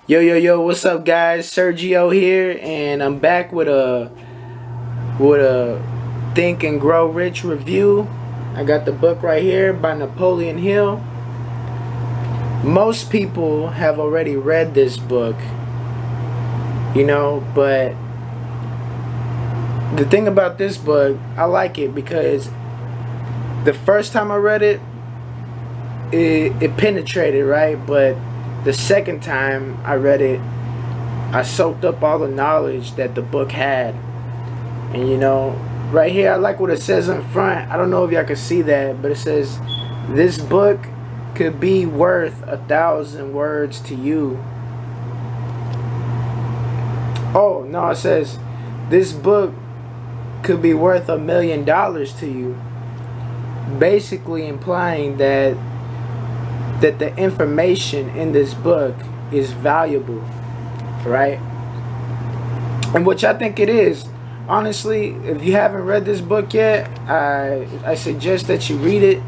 Yo, yo, yo, what's up, guys? Sergio here, and I'm back with a Think and Grow Rich review. I got the book right here by Napoleon Hill. Most people have already read this book, but the thing about this book, I like it because the first time I read it, it penetrated, right? But the second time I read it, I soaked up all the knowledge that the book had. And right here, I like what it says in front. I don't know if y'all can see that, but it says, "This book could be worth 1,000 words to you." Oh, no, it says, "This book could be worth $1,000,000 to you." Basically implying that the information in this book is valuable, right? And which I think it is. Honestly, if you haven't read this book yet, I suggest that you read it.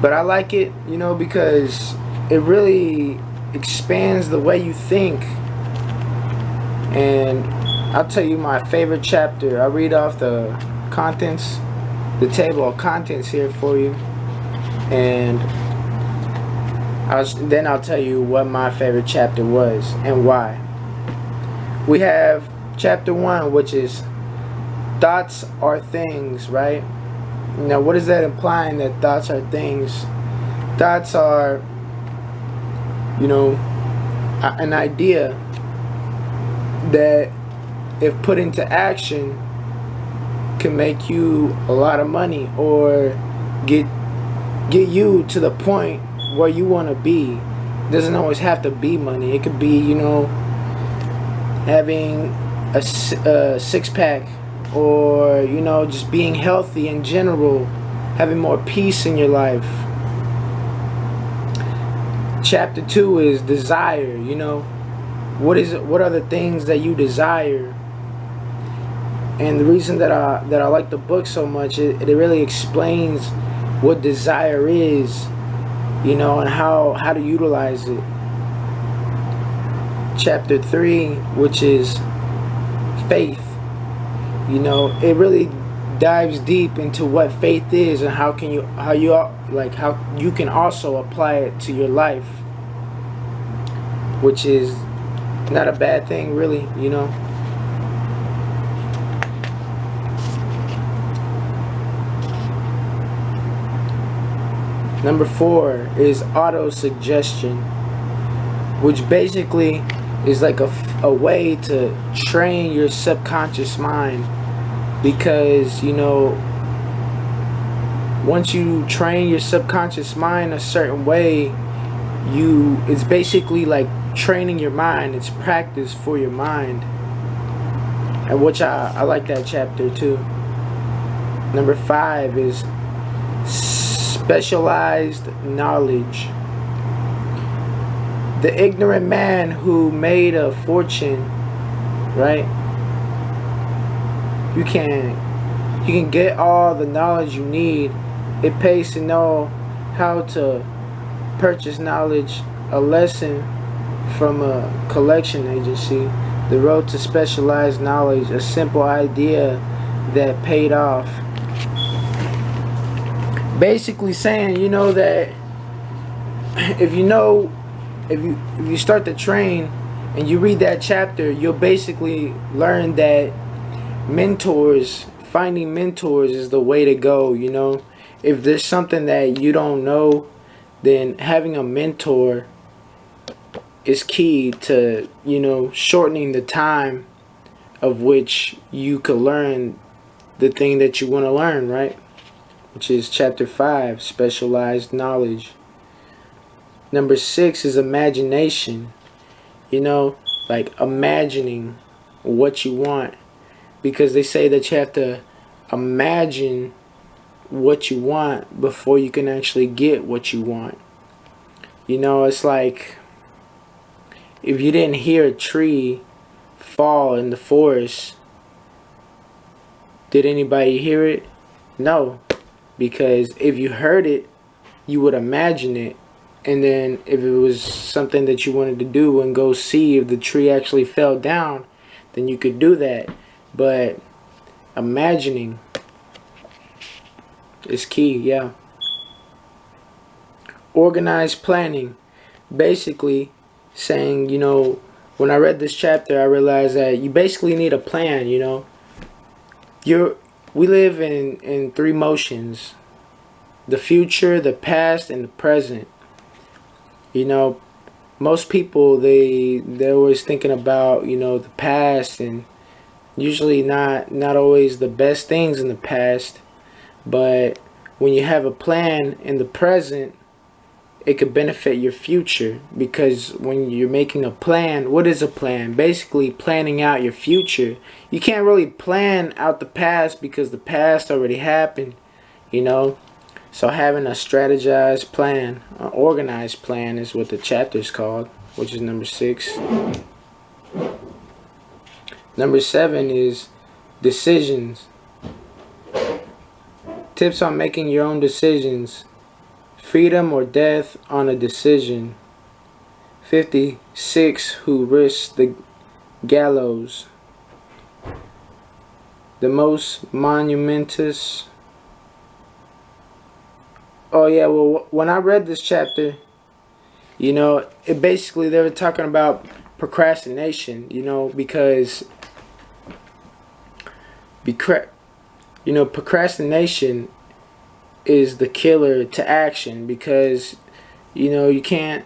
But I like it, because it really expands the way you think. And I'll tell you my favorite chapter. I'll read off the contents, the table of contents here for you, and then I'll tell you what my favorite chapter was and why. We have chapter 1, which is thoughts are things, right? Now, what is that implying, that thoughts are things? Thoughts are, an idea that, if put into action, can make you a lot of money or get you to the point where you want to be. It doesn't always have to be money. It could be, having a six-pack, or just being healthy in general, having more peace in your life. Chapter 2 is desire. What are the things that you desire? And the reason that I like the book so much, it really explains what desire is, and how to utilize it. Chapter 3, which is faith, it really dives deep into what faith is and how you can also apply it to your life, which is not a bad thing, really. Number 4 is auto-suggestion, which basically is like a way to train your subconscious mind. Because, once you train your subconscious mind a certain way, it's basically like training your mind. It's practice for your mind. And which I like that chapter too. Number 5 is specialized knowledge. The ignorant man who made a fortune, right? You can get all the knowledge you need. It pays to know how to purchase knowledge. A lesson from a collection agency. The road to specialized knowledge, a simple idea that paid off. Basically saying, that if you start to train and you read that chapter, you'll basically learn that finding mentors is the way to go. If there's something that you don't know, then having a mentor is key to, shortening the time of which you could learn the thing that you want to learn, right? Which is chapter 5, specialized knowledge. Number 6 is imagination. Like imagining what you want. Because they say that you have to imagine what you want before you can actually get what you want. It's like if you didn't hear a tree fall in the forest, did anybody hear it? No. Because if you heard it, you would imagine it. and then if it was something that you wanted to do and go see if the tree actually fell down, then you could do that. But imagining is key. Yeah. Organized planning, basically saying, you know, when I read this chapter, I realized that you basically need a plan. You know, we live in three motions: the future, the past, and the present. You know, most people, they're always thinking about, you know, the past, and usually not always the best things in the past. But when you have a plan in the present, it could benefit your future, because when you're making a plan, what is a plan? Basically planning out your future. You can't really plan out the past because the past already happened, you know. So having a strategized plan, an organized plan, is what the chapter is called, which is number 6. Number 7 is decisions. Tips on making your own decisions. Freedom or death on a decision. 56 who risk the gallows. The most monumentous. Oh yeah, well, when I read this chapter, you know, it basically, they were talking about procrastination, you know, because procrastination is the killer to action, because, you know, you can't,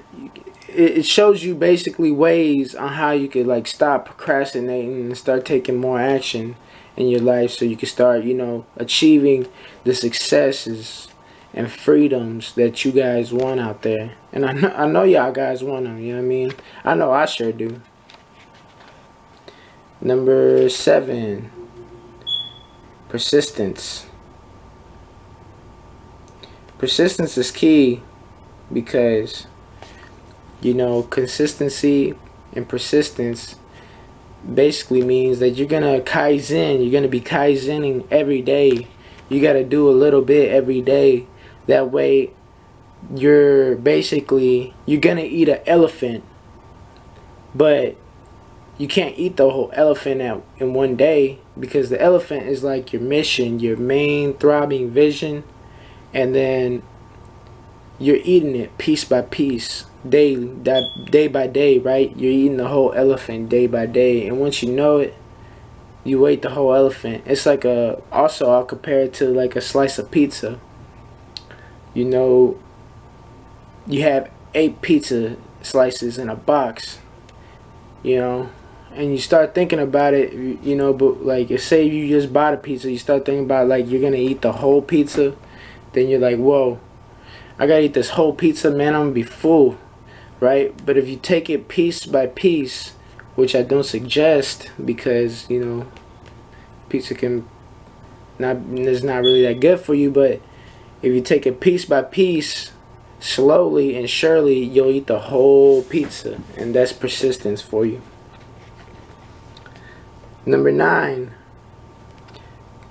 it shows you basically ways on how you could like stop procrastinating and start taking more action in your life, so you can start, you know, achieving the successes and freedoms that you guys want out there. And I know y'all guys want them, you know what I mean? I know I sure do. Number 7, persistence. Persistence is key, because, you know, consistency and persistence basically means that you're gonna kaizen. You're gonna be kaizening every day. You gotta do a little bit every day. That way you're gonna eat an elephant, but you can't eat the whole elephant in one day, because the elephant is like your mission, your main throbbing vision, and then you're eating it piece by piece, day by day, right? You're eating the whole elephant day by day, and once you know it, you ate the whole elephant. It's like also I'll compare it to like a slice of pizza. You know, you have 8 pizza slices in a box, you know, and you start thinking about it, you know, but like, if say you just bought a pizza, you start thinking about like you're gonna eat the whole pizza, then you're like, whoa, I gotta eat this whole pizza, man, I'm gonna be full, right? But if you take it piece by piece, which I don't suggest, because, you know, pizza is not really that good for you, but if you take it piece by piece, slowly and surely, you'll eat the whole pizza. And that's persistence for you. Number 9,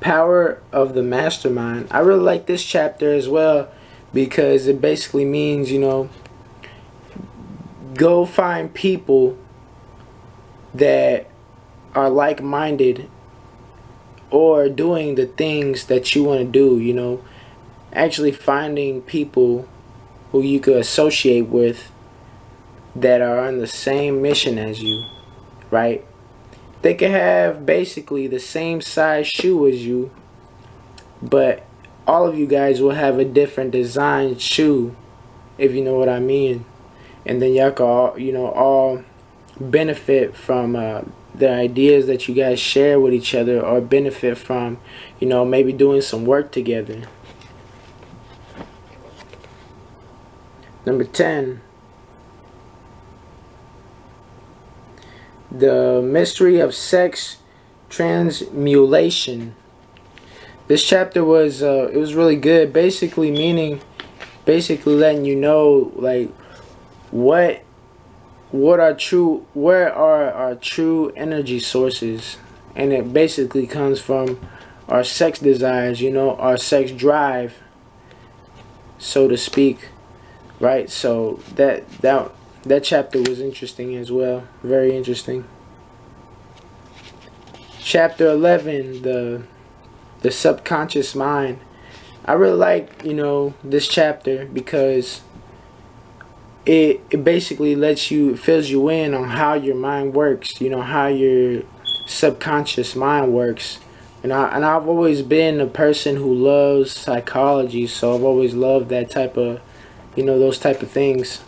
power of the mastermind. I really like this chapter as well, because it basically means, you know, go find people that are like-minded or doing the things that you want to do, you know. Actually finding people who you could associate with that are on the same mission as you, right? They could have basically the same size shoe as you, but all of you guys will have a different designed shoe, if you know what I mean. And then y'all can all, you know, all benefit from the ideas that you guys share with each other, or benefit from, you know, maybe doing some work together. Number 10, the mystery of sex transmutation. This chapter was it was really good. Basically letting you know like where are our true energy sources, and it basically comes from our sex desires, you know, our sex drive, so to speak. right? So that chapter was interesting as well, very interesting. Chapter 11, the subconscious mind. I really like, this chapter because it basically fills you in on how your mind works, how your subconscious mind works. And I've always been a person who loves psychology, so I've always loved that type of, those type of things.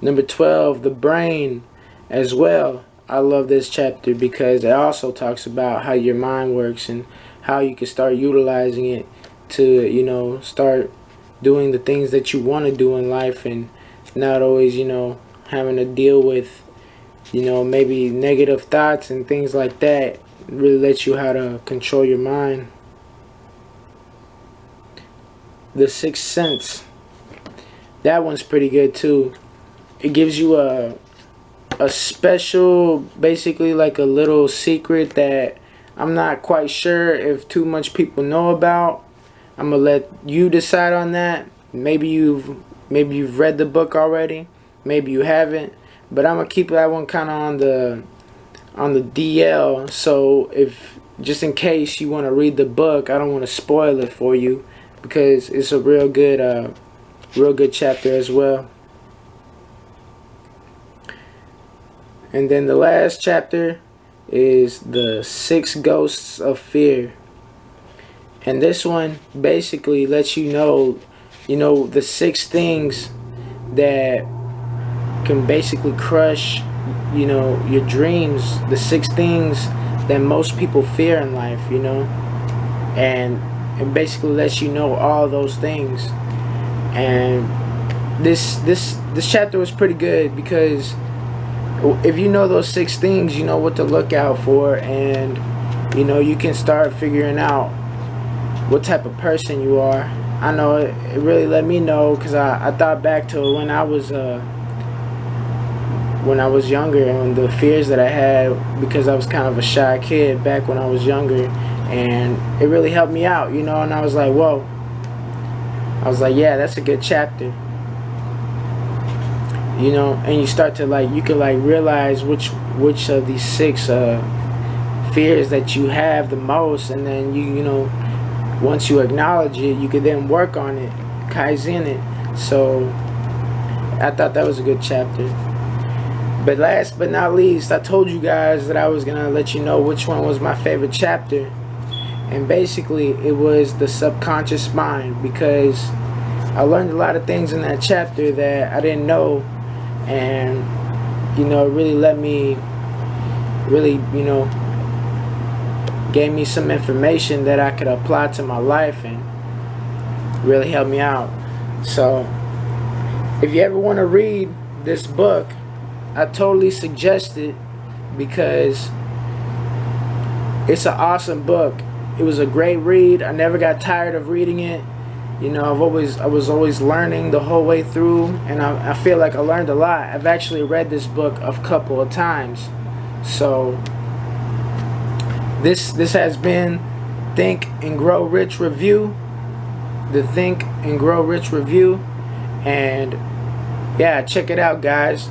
Number 12, the brain as well. I love this chapter because it also talks about how your mind works and how you can start utilizing it to, start doing the things that you want to do in life, and not always, having to deal with, maybe negative thoughts and things like that. It really lets you how to control your mind. The Sixth Sense. That one's pretty good too. It gives you a special, basically like a little secret that I'm not quite sure if too much people know about. I'm gonna let you decide on that. Maybe you've read the book already, maybe you haven't, but I'm gonna keep that one kind of on the DL. So if just in case you want to read the book, I don't want to spoil it for you because it's a real good chapter as well. And then the last chapter is the 6 Ghosts of Fear. And this one basically lets you know, the 6 things that can basically crush, your dreams. The 6 things that most people fear in life, and it basically lets you know all those things. And this chapter was pretty good because if you know those 6 things, you know what to look out for, and you can start figuring out what type of person you are. I know it really let me know because I thought back to when I was younger and the fears that I had, because I was kind of a shy kid back when I was younger, and it really helped me out, and I was like, whoa. I was like, yeah, that's a good chapter. And you start to you can realize which of these 6 fears that you have the most, and then you once you acknowledge it, you can then work on it, kaizen it. So I thought that was a good chapter. But last but not least, I told you guys that I was gonna let you know which one was my favorite chapter, and basically it was the subconscious mind, because I learned a lot of things in that chapter that I didn't know, and it really let me gave me some information that I could apply to my life and really help me out. So if you ever want to read this book, I totally suggest it because it's an awesome book. It was a great read. I never got tired of reading it. I was always learning the whole way through, and I feel like I learned a lot. I've actually read this book a couple of times. So this has been Think and Grow Rich Review. The Think and Grow Rich Review. And yeah, check it out, guys.